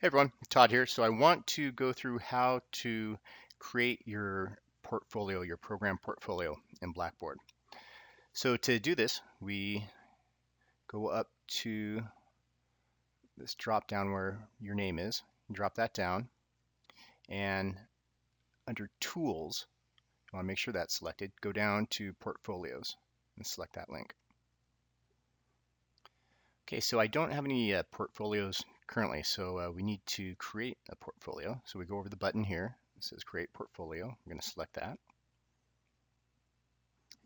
Hey everyone, Todd here. So I want to go through how to create your portfolio, your program portfolio in Blackboard. So to do this, we go up to this drop down where your name is, drop that down, and under Tools, you want to make sure that's selected, go down to Portfolios and select that link. Okay, so I don't have any portfolios currently, so we need to create a portfolio. So we go over the button here, it says Create Portfolio. We're going to select that.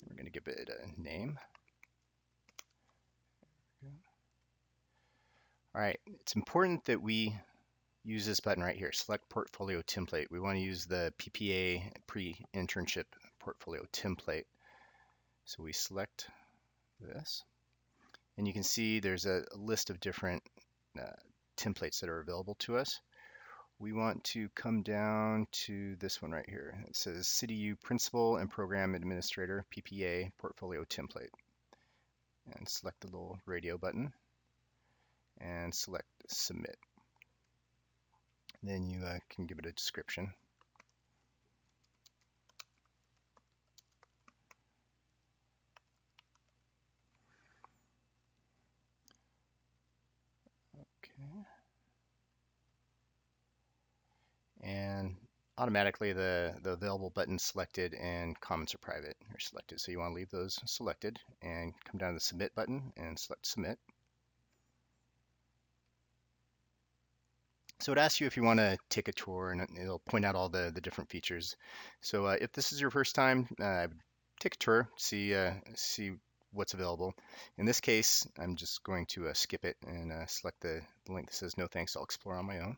We're going to give it a name. All right, it's important that we use this button right here, Select Portfolio Template. We want to use the PPA Pre-Internship Portfolio Template. So we select this, and you can see there's a list of different templates that are available to us. We want to come down to this one right here. It says CityU Principal and Program Administrator PPA Portfolio Template. And select the little radio button and select Submit. Then you can give it a description. Okay. And automatically the available buttons selected and comments are private are selected. So you want to leave those selected and come down to the Submit button and select Submit. So it asks you if you want to take a tour, and it'll point out all the different features. So if this is your first time, take a tour, see what's available. In this case, I'm just going to skip it and select the link that says no thanks, I'll explore on my own.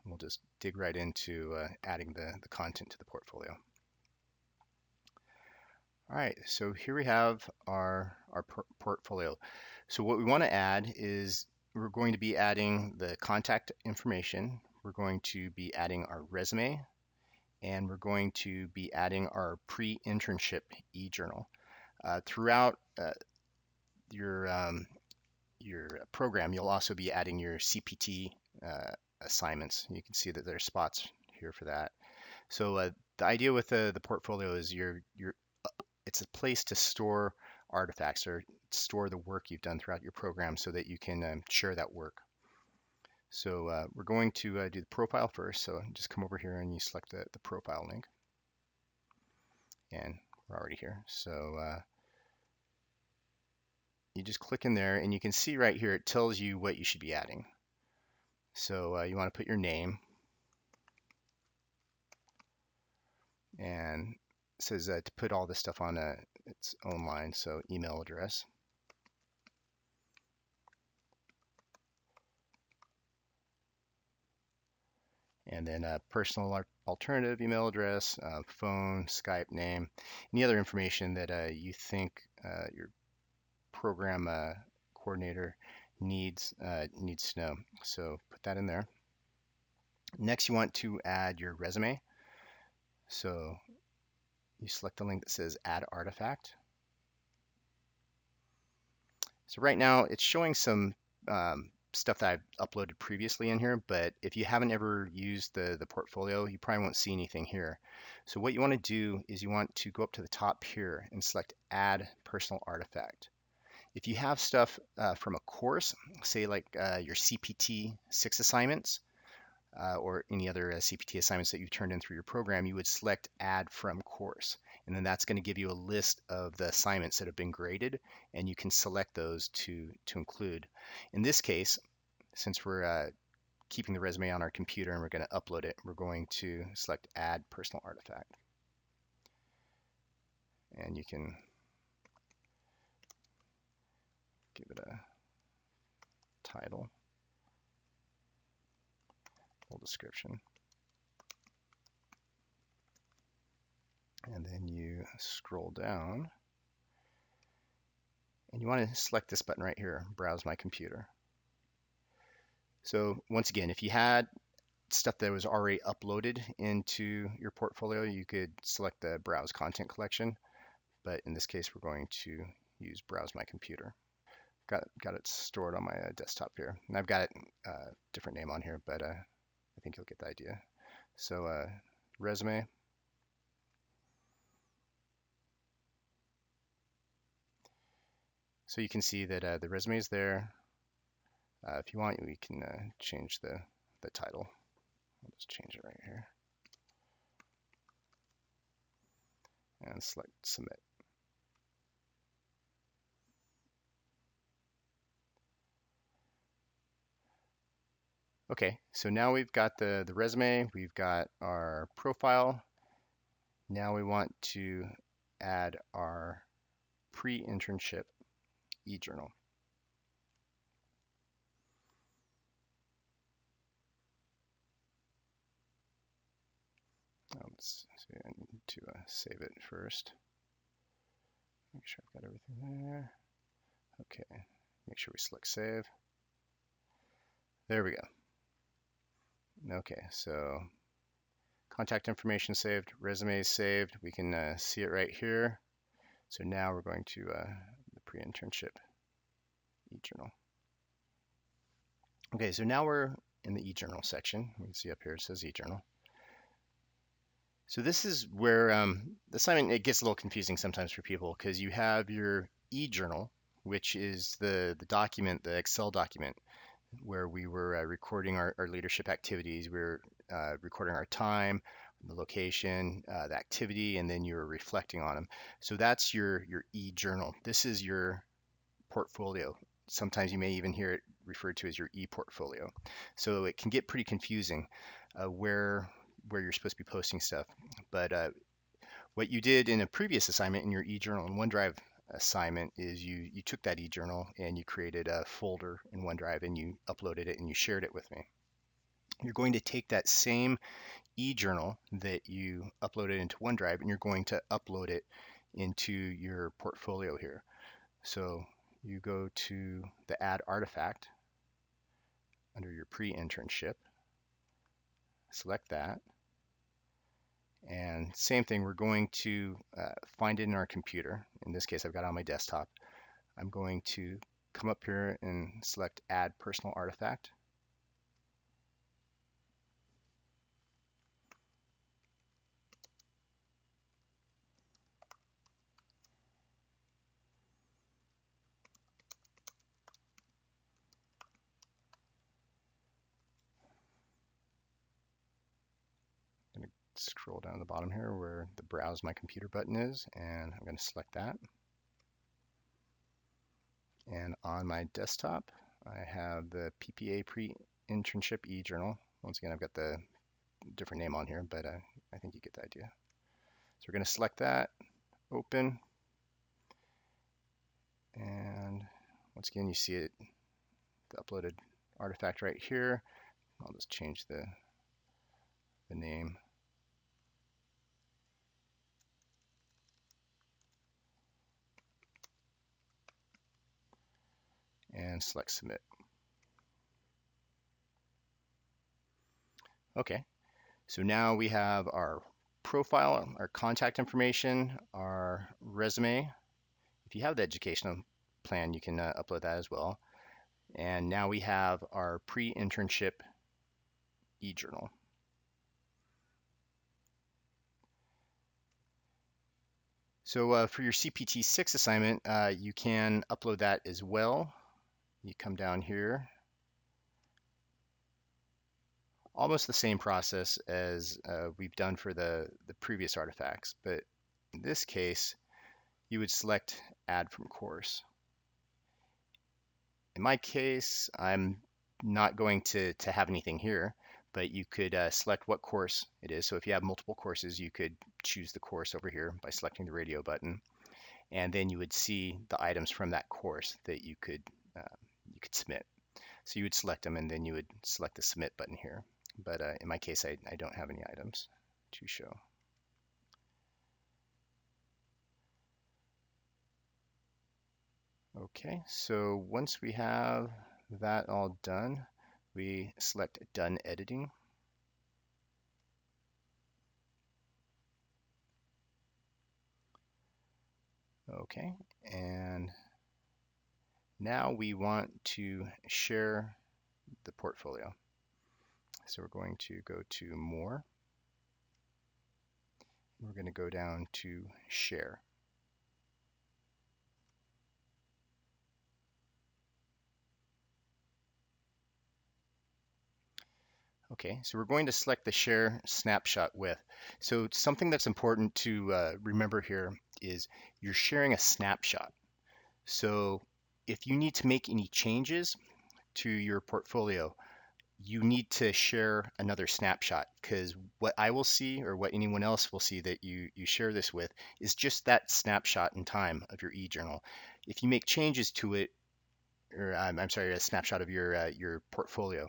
And we'll just dig right into adding the content to the portfolio. All right, so here we have our portfolio. So what we want to add is we're going to be adding the contact information, we're going to be adding our resume, and we're going to be adding our pre-internship e-journal. Throughout your program, you'll also be adding your CPT assignments. You can see that there are spots here for that. So the idea with the portfolio is it's a place to store artifacts or store the work you've done throughout your program so that you can share that work. So we're going to do the profile first. So just come over here and you select the profile link. And we're already here. So you just click in there and you can see right here, it tells you what you should be adding. So you want to put your name, and it says to put all this stuff on its own line, so email address. And then a personal alternative email address, phone, Skype name, any other information that you think your program coordinator needs to know. So put that in there. Next, you want to add your resume. So you select the link that says Add Artifact. So right now it's showing some stuff that I've uploaded previously in here, but if you haven't ever used the portfolio, you probably won't see anything here. So what you want to do is you want to go up to the top here and select Add Personal Artifact. If you have stuff from a course, say like your CPT 6 assignments, or any other CPT assignments that you've turned in through your program, you would select Add From Course. And then that's going to give you a list of the assignments that have been graded, and you can select those to include. In this case, since we're keeping the resume on our computer and we're going to upload it, we're going to select Add Personal Artifact. And you can give it a title, full description. And then you scroll down and you want to select this button right here, Browse My Computer. So once again, if you had stuff that was already uploaded into your portfolio, you could select the Browse Content Collection, but in this case, we're going to use Browse My Computer. got it stored on my desktop here, and I've got it different name on here, but I think you'll get the idea. So resume. So you can see that the resume is there. If you want, we can change the title. I'll just change it right here and select submit. Okay, so now we've got the resume, we've got our profile. Now we want to add our pre-internship e-journal. Let's see, I need to save it first. Make sure I've got everything there. Okay, make sure we select save. There we go. Okay, so contact information saved, resume saved. We can see it right here. So now we're going to the pre-internship e-journal. Okay, so now we're in the e-journal section. We can see up here it says e-journal. So this is where the assignment, it gets a little confusing sometimes for people because you have your e-journal, which is the document, the Excel document, where we were recording our leadership activities. We were recording our time, the location, the activity, and then you're reflecting on them. So that's your e-journal. This is your portfolio. Sometimes you may even hear it referred to as your e-portfolio. So it can get pretty confusing where you're supposed to be posting stuff. But what you did in a previous assignment in your e-journal and OneDrive assignment is you took that e-journal and you created a folder in OneDrive and you uploaded it and you shared it with me. You're going to take that same e-journal that you uploaded into OneDrive and you're going to upload it into your portfolio here. So you go to the Add Artifact under your pre-internship, select that, and same thing, we're going to find it in our computer. In this case, I've got it on my desktop. I'm going to come up here and select Add Personal Artifact. I'm going to scroll down to the bottom here where the Browse My Computer button is, and I'm going to select that. And on my desktop, I have the PPA Pre-Internship e-journal. Once again, I've got the different name on here, but I think you get the idea. So we're going to select that, open, and once again, you see it, the uploaded artifact right here. I'll just change the name. And select submit. Okay, so now we have our profile, our contact information, our resume. If you have the educational plan, you can upload that as well. And now we have our pre-internship e-journal. So for your CPT 6 assignment, you can upload that as well. You come down here. Almost the same process as we've done for the previous artifacts, but in this case, you would select Add from Course. In my case, I'm not going to have anything here, but you could select what course it is. So if you have multiple courses, you could choose the course over here by selecting the radio button, and then you would see the items from that course that you could submit. So you would select them, and then you would select the submit button here. But in my case, I don't have any items to show. Okay, so once we have that all done, we select Done Editing. Okay, and Now we want to share the portfolio. So we're going to go to More. We're going to go down to Share. Okay, so we're going to select the Share Snapshot With. So something that's important to remember here is you're sharing a snapshot. So if you need to make any changes to your portfolio, you need to share another snapshot, because what I will see or what anyone else will see that you share this with is just that snapshot in time of your eJournal. If you make changes to it, or I'm sorry, a snapshot of your portfolio.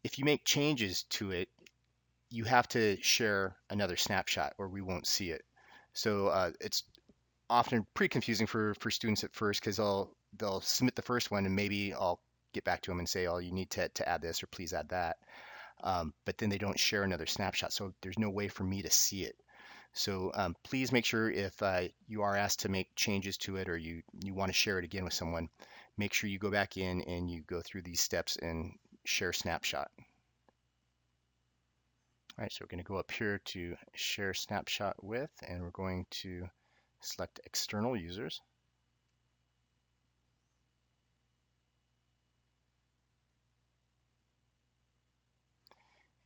If you make changes to it, you have to share another snapshot or we won't see it. So it's often pretty confusing for students at first, because they'll submit the first one and maybe I'll get back to them and say, oh, you need to add this or please add that. But then they don't share another snapshot, so there's no way for me to see it. So please make sure if you are asked to make changes to it or you want to share it again with someone, make sure you go back in and you go through these steps and share snapshot. All right, so we're going to go up here to share snapshot with, and we're going to select external users.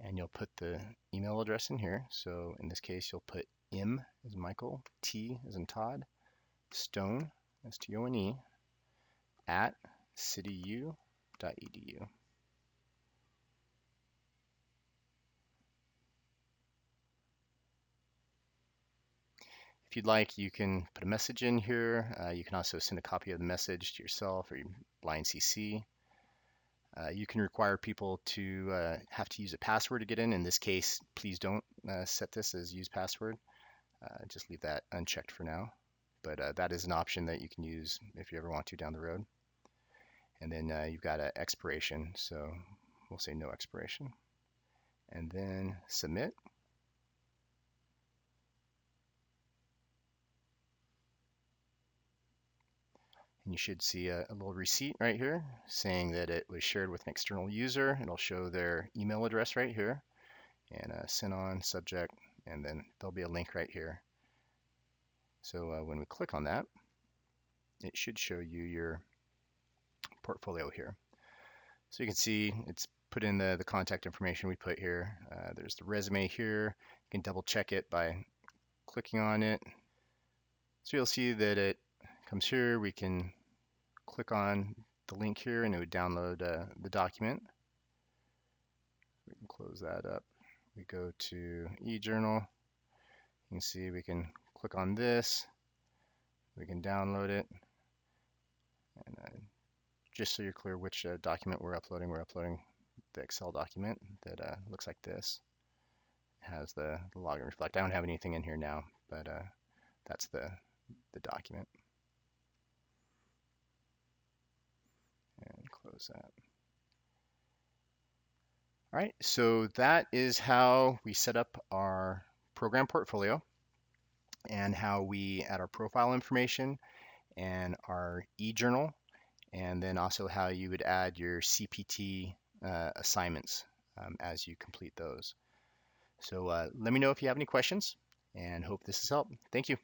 And you'll put the email address in here. So in this case, you'll put M as Michael, T as in Todd, Stone, S-T-O-N-E, at cityu.edu. If you'd like, you can put a message in here. You can also send a copy of the message to yourself or your blind CC. You can require people to have to use a password to get in. In this case, please don't set this as use password. Just leave that unchecked for now. But that is an option that you can use if you ever want to down the road. And then you've got an expiration, so we'll say no expiration. And then submit. And you should see a little receipt right here saying that it was shared with an external user. It'll show their email address right here and sent on subject, and then there'll be a link right here. So when we click on that, it should show you your portfolio here. So you can see it's put in the contact information we put here. There's the resume here. You can double check it by clicking on it. So you'll see that it comes here. We can click on the link here and it would download the document. We can close that up. We go to eJournal. You can see we can click on this. We can download it. And just so you're clear which document we're uploading the Excel document that looks like this. It has the login reflect. I don't have anything in here now, but that's the document. And close that. All right, so that is how we set up our program portfolio and how we add our profile information and our eJournal, and then also how you would add your CPT assignments as you complete those. So let me know if you have any questions and hope this has helped. Thank you.